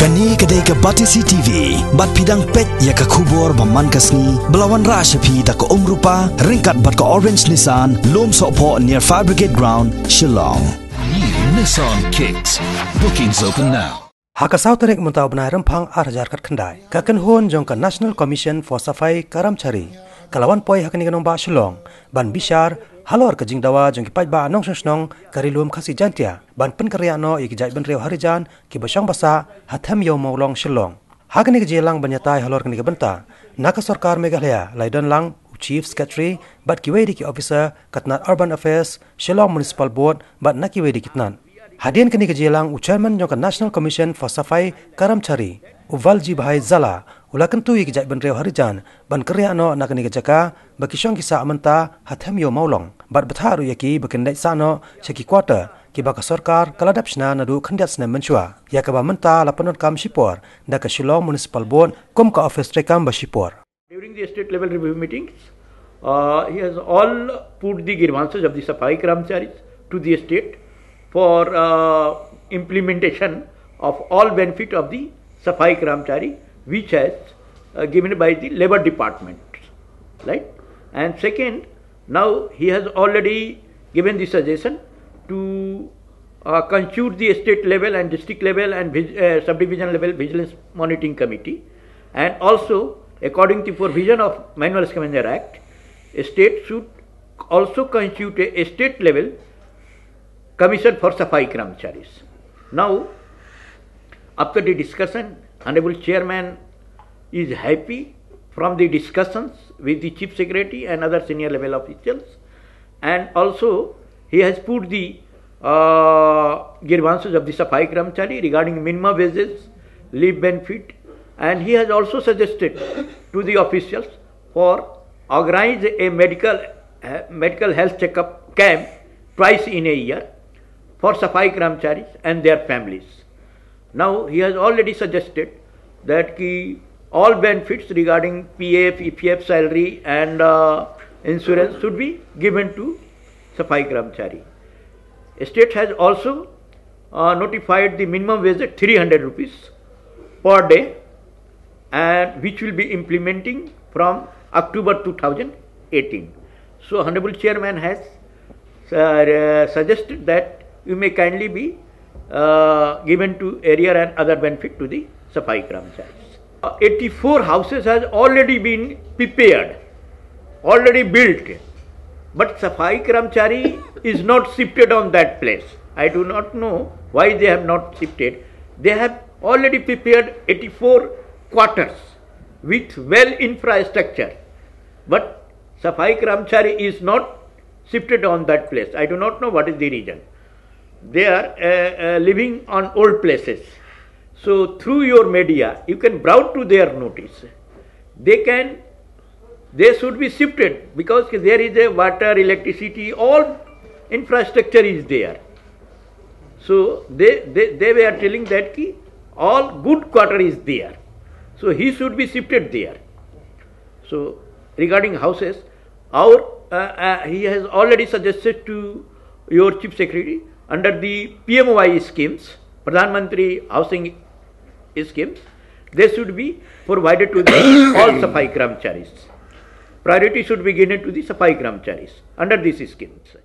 Kani kedai ke Batisi TV, bat pidang pet ya ke kubur baman kasni, belawan rashapi tak ke rupa, ringkat bat ke Orange Nissan, lom sokpo near Fire Brigade Ground, Shillong. New Nissan Kicks. Bookings open now. Hakasau tarik muntau benai rempang arjar kat kendai. Kaken hon jong ke National Commission for Safai Karamchari. Kalawan poi hakani kanong ba Shillong, ban bishar halor ke jingdawa jong ki paj ba nong snong karilum khasi jantia ban pen karya no ik jai ben reu harijan ki basang basa hatham yo mawlong Shillong. Hakani ke jelang banyatai halor kani ke benta. Naka sarkar Meghalaya laidan lang Chief Secretary bat kiwedi ki officer katnat Urban Affairs Shillong Municipal Board bat nakiwedi kitnan. Hadian kini ke jelang Chairman jong ke National Commission for Safai Karamchari Uvalji Bhai Zala ulakan tu ik jai ben reu harijan ban karya no nakani ke jaka baki syong kisa amanta hatham yo mawlong bat betharu yaki bakendai sano cheki quarter ki baka sarkar kaladap shna nadu khandiat sna menchua yakaba menta lapanot kam shipor da ka Shillong Municipal Board kom ka office trekam ba shipor. During the state level review meetings, he has all put the grievances of the Safai Karamcharis to the state for implementation of all benefit of the Safai Karamchari, which has given by the Labour Department, right? And second, now he has already given the suggestion to constitute the state level and district level and subdivision level vigilance monitoring committee, and also according to provision of Manual Scavenger Act, a state should also constitute a state level commission for Safai Karamcharis. Now, after the discussion, Honorable Chairman is happy from the discussions with the Chief Secretary and other senior level officials, and also he has put the grievances of the Safai Karamchari regarding minimum wages, leave benefit, and he has also suggested to the officials for organize a medical health checkup camp twice in a year for Safai Karamcharis and their families. Now he has already suggested that all benefits regarding PF, EPF salary and insurance should be given to Safai Karamchari. State has also notified the minimum wage at 300 rupees per day, and which will be implementing from October 2018. So Honorable Chairman has suggested that you may kindly be given to area and other benefit to the Safai Karamcharis. 84 houses has already been prepared, already built, but Safai Karamchari is not shifted on that place. I do not know why they have not shifted. They have already prepared 84 quarters with well infrastructure, but Safai Karamchari is not shifted on that place. I do not know what is the reason. They are living on old places. So through your media, you can browse to their notice. They should be shifted because there is a water, electricity, all infrastructure is there. So they were telling that all good quarter is there. So he should be shifted there. So regarding houses, he has already suggested to your Chief Secretary under the PMOI schemes, Pradhan Mantri Housing schemes, they should be provided to all Safai Karamcharis. Priority should be given to the Safai Karamcharis under these schemes.